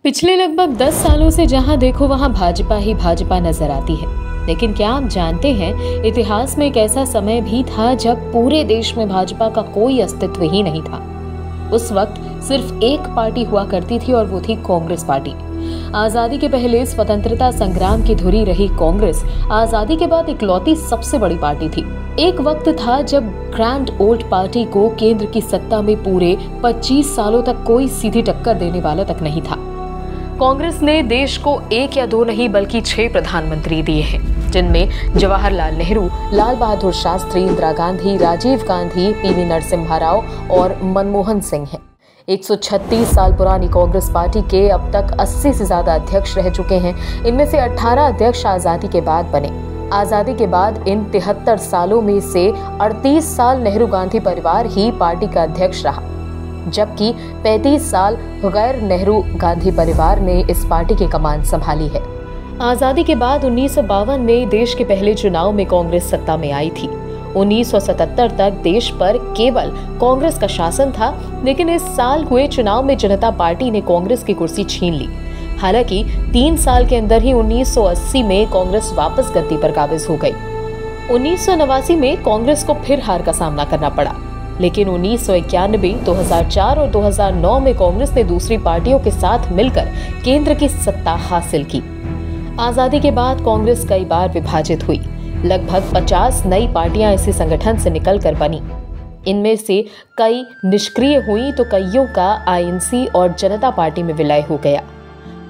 पिछले लगभग 10 सालों से जहां देखो वहां भाजपा ही भाजपा नजर आती है। लेकिन क्या आप जानते हैं, इतिहास में एक ऐसा समय भी था जब पूरे देश में भाजपा का कोई अस्तित्व ही नहीं था। उस वक्त सिर्फ एक पार्टी हुआ करती थी और वो थी कांग्रेस पार्टी। आजादी के पहले स्वतंत्रता संग्राम की धुरी रही कांग्रेस आजादी के बाद इकलौती सबसे बड़ी पार्टी थी। एक वक्त था जब ग्रैंड ओल्ड पार्टी को केंद्र की सत्ता में पूरे 25 सालों तक कोई सीधी टक्कर देने वाला तक नहीं था। कांग्रेस ने देश को एक या दो नहीं बल्कि 6 प्रधानमंत्री दिए हैं, जिनमें जवाहरलाल नेहरू, लाल बहादुर शास्त्री, इंदिरा गांधी, राजीव गांधी, पीवी नरसिम्हा राव और मनमोहन सिंह हैं। 136 साल पुरानी कांग्रेस पार्टी के अब तक 80 से ज्यादा अध्यक्ष रह चुके हैं। इनमें से 18 अध्यक्ष आजादी के बाद बने। आजादी के बाद इन 73 सालों में से 38 साल नेहरू गांधी परिवार ही पार्टी का अध्यक्ष रहा, जबकि 35 साल गैर नेहरू गांधी परिवार ने इस पार्टी की कमान संभाली है। आजादी के बाद 1952 में देश के पहले चुनाव में कांग्रेस सत्ता में आई थी। 1977 तक देश पर केवल कांग्रेस का शासन था, लेकिन इस साल हुए चुनाव में जनता पार्टी ने कांग्रेस की कुर्सी छीन ली। हालांकि 3 साल के अंदर ही 1980 में कांग्रेस वापस गद्दी पर काबिज हो गई। 1989 में कांग्रेस को फिर हार का सामना करना पड़ा, लेकिन 1991, 2004 और 2009 में कांग्रेस ने दूसरी पार्टियों के साथ मिलकर केंद्र की सत्ता हासिल की। आजादी के बाद कांग्रेस कई बार विभाजित हुई। लगभग 50 नई पार्टियां इसी संगठन से निकलकर बनी। इनमें से कई निष्क्रिय हुई तो कईयों का आईएनसी और जनता पार्टी में विलय हो गया।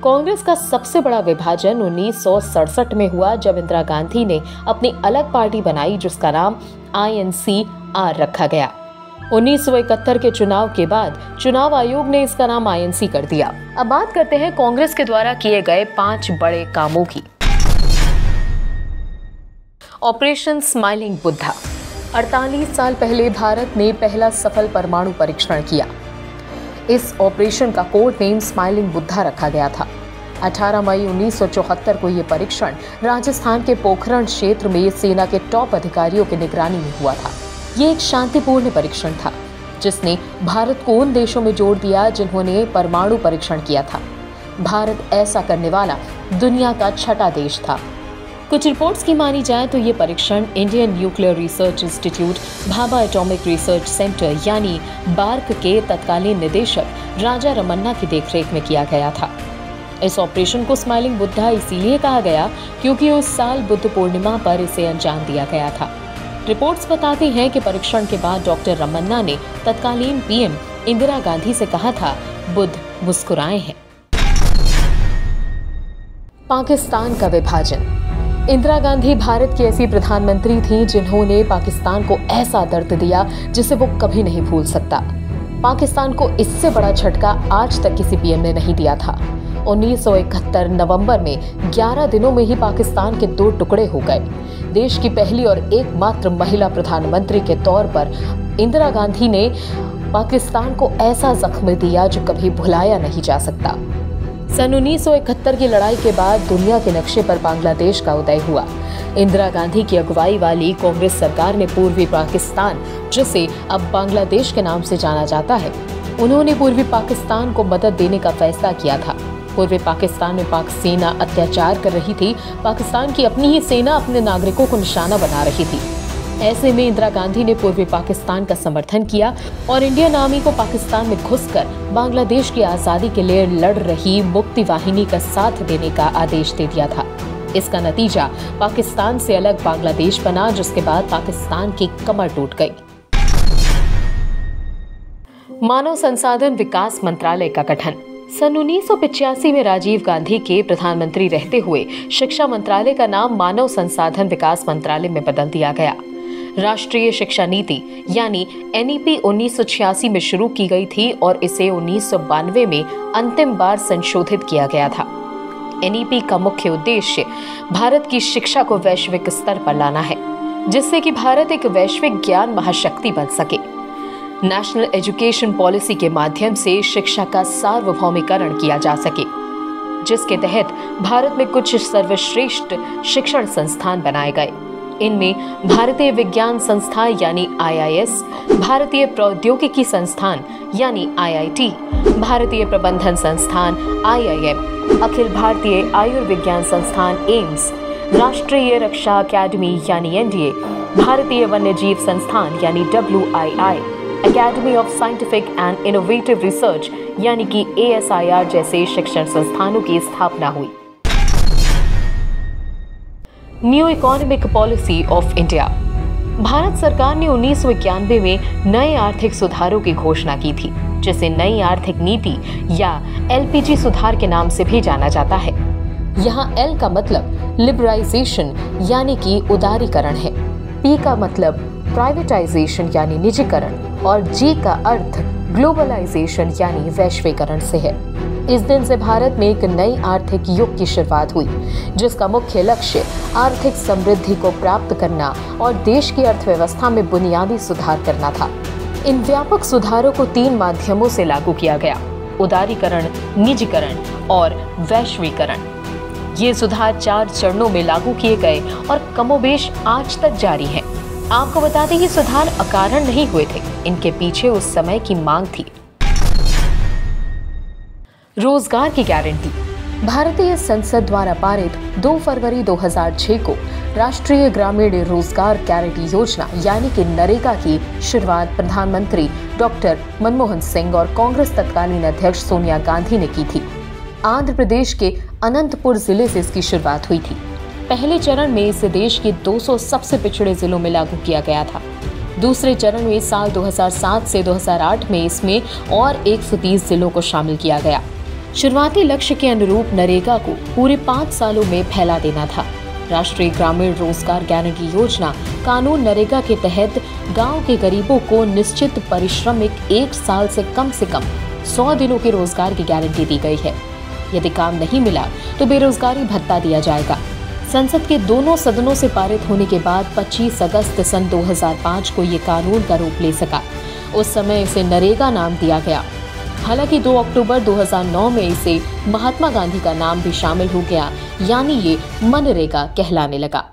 कांग्रेस का सबसे बड़ा विभाजन 1967 में हुआ, जब इंदिरा गांधी ने अपनी अलग पार्टी बनाई, जिसका नाम INC-R रखा गया। 1971 के चुनाव के बाद चुनाव आयोग ने इसका नाम INC कर दिया। अब बात करते हैं कांग्रेस के द्वारा किए गए 5 बड़े कामों की। Operation smiling Buddha. 48 साल पहले भारत ने पहला सफल परमाणु परीक्षण किया। इस ऑपरेशन का कोड नेम स्माइलिंग बुद्धा रखा गया था। 18 मई 1974 को यह परीक्षण राजस्थान के पोखरण क्षेत्र में सेना के टॉप अधिकारियों की निगरानी में हुआ था। ये एक शांतिपूर्ण परीक्षण था, जिसने भारत को उन देशों में जोड़ दिया जिन्होंने परमाणु परीक्षण किया था। भारत ऐसा करने वाला दुनिया का 6ठा देश था। कुछ रिपोर्ट्स की मानी जाए तो ये परीक्षण Indian nuclear research institute, Bhabha atomic research centre यानी बार्क के तत्कालीन निदेशक राजा रमन्ना की देखरेख में किया गया था। इस ऑपरेशन को स्माइलिंग बुद्धा इसीलिए कहा गया क्योंकि उस साल बुद्ध पूर्णिमा पर इसे अंजाम दिया गया था। रिपोर्ट्स बताती हैं कि परीक्षण के बाद डॉक्टर रमन्ना ने तत्कालीन PM इंदिरा गांधी से कहा था, बुद्ध मुस्कुराए हैं। पाकिस्तान का विभाजन। इंदिरा गांधी भारत की ऐसी प्रधानमंत्री थी जिन्होंने पाकिस्तान को ऐसा दर्द दिया जिसे वो कभी नहीं भूल सकता। पाकिस्तान को इससे बड़ा झटका आज तक किसी PM ने नहीं दिया था। 1971 नवंबर में 11 दिनों में ही पाकिस्तान के 2 टुकड़े हो गए। देश की पहली और एकमात्र महिला प्रधानमंत्री के तौर पर इंदिरा गांधी ने पाकिस्तान को ऐसा जख्म दिया जो कभी भुलाया नहीं जा सकता। सन 1971 की लड़ाई के बाद दुनिया के नक्शे पर बांग्लादेश का उदय हुआ। इंदिरा गांधी की अगुवाई वाली कांग्रेस सरकार ने पूर्वी पाकिस्तान, जिसे अब बांग्लादेश के नाम से जाना जाता है, उन्होंने पूर्वी पाकिस्तान को मदद देने का फैसला किया था। पूर्वी पाकिस्तान में पाक सेना अत्याचार कर रही थी। पाकिस्तान की अपनी ही सेना अपने नागरिकों को निशाना बना रही थी। ऐसे में इंदिरा गांधी ने पूर्वी पाकिस्तान का समर्थन किया और इंडियन आर्मी को पाकिस्तान में घुसकर बांग्लादेश की आजादी के लिए लड़ रही मुक्ति वाहिनी का साथ देने का आदेश दे दिया था। इसका नतीजा पाकिस्तान से अलग बांग्लादेश बना, जिसके बाद पाकिस्तान की कमर टूट गई। मानव संसाधन विकास मंत्रालय का गठन। सन 1985 में राजीव गांधी के प्रधानमंत्री रहते हुए शिक्षा मंत्रालय का नाम मानव संसाधन विकास मंत्रालय में बदल दिया गया। राष्ट्रीय शिक्षा नीति यानी NEP 1986 में शुरू की गई थी और इसे 1992 में अंतिम बार संशोधित किया गया था। NEP का मुख्य उद्देश्य भारत की शिक्षा को वैश्विक स्तर पर लाना है, जिससे कि भारत एक वैश्विक ज्ञान महाशक्ति बन सके। नेशनल एजुकेशन पॉलिसी के माध्यम से शिक्षा का सार्वभौमिकरण किया जा सके, जिसके तहत भारत में कुछ सर्वश्रेष्ठ शिक्षण संस्थान बनाए गए। इनमें भारतीय विज्ञान संस्था यानी IIS, भारतीय प्रौद्योगिकी संस्थान यानी IIT, भारतीय प्रबंधन संस्थान IIM, अखिल भारतीय आयुर्विज्ञान संस्थान एम्स, राष्ट्रीय रक्षा अकादमी यानी NDA, भारतीय वन्यजीव संस्थान यानी WII, academy of scientific and innovative research यानी कि ASIR जैसे शिक्षण संस्थानों की स्थापना हुई। New economic policy of India. Bharat सरकार ने 1991 में नए आर्थिक सुधारों की घोषणा की थी, जिसे नई आर्थिक नीति या LPG सुधार के नाम से भी जाना जाता है। यहाँ L का मतलब लिबरलाइजेशन यानी कि उदारीकरण है, P का मतलब प्राइवेटाइजेशन यानी निजीकरण और G का अर्थ ग्लोबलाइजेशन यानी वैश्वीकरण से है। इस दिन से भारत में एक नई आर्थिक युग की शुरुआत हुई, जिसका मुख्य लक्ष्य आर्थिक समृद्धि को प्राप्त करना और देश की अर्थव्यवस्था में बुनियादी सुधार करना था। इन व्यापक सुधारों को 3 माध्यमों से लागू किया गया: उदारीकरण, निजीकरण और वैश्वीकरण। ये सुधार 4 चरणों में लागू किए गए और कमोबेश आज तक जारी हैं। आपको बता दें, ये सुधार अकारण नहीं हुए थे, इनके पीछे उस समय की मांग थी। रोजगार की गारंटी। भारतीय संसद द्वारा पारित 2 फरवरी 2006 को राष्ट्रीय ग्रामीण रोजगार गारंटी योजना यानी कि नरेगा की शुरुआत प्रधानमंत्री डॉक्टर मनमोहन सिंह और कांग्रेस तत्कालीन अध्यक्ष सोनिया गांधी ने की थी। आंध्र प्रदेश के अनंतपुर जिले से इसकी शुरुआत हुई थी। पहले चरण में इसे देश के 200 सबसे पिछड़े जिलों में लागू किया गया था। दूसरे चरण में साल 2007 से 2008 में इसमें और 130 जिलों को शामिल किया गया। शुरुआती लक्ष्य के अनुरूप नरेगा को पूरे 5 सालों में फैला देना था। राष्ट्रीय ग्रामीण रोजगार गारंटी योजना कानून नरेगा के तहत गांव के गरीबों को निश्चित परिश्रमिक 1 साल से कम 100 दिनों के रोजगार की गारंटी दी गई है। यदि काम नहीं मिला तो बेरोजगारी भत्ता दिया जाएगा। संसद के दोनों सदनों से पारित होने के बाद 25 अगस्त सन 2005 को ये कानून का रूप ले सका। उस समय इसे नरेगा नाम दिया गया। हालांकि 2 अक्टूबर 2009 में इसे महात्मा गांधी का नाम भी शामिल हो गया, यानी ये मनरेगा कहलाने लगा।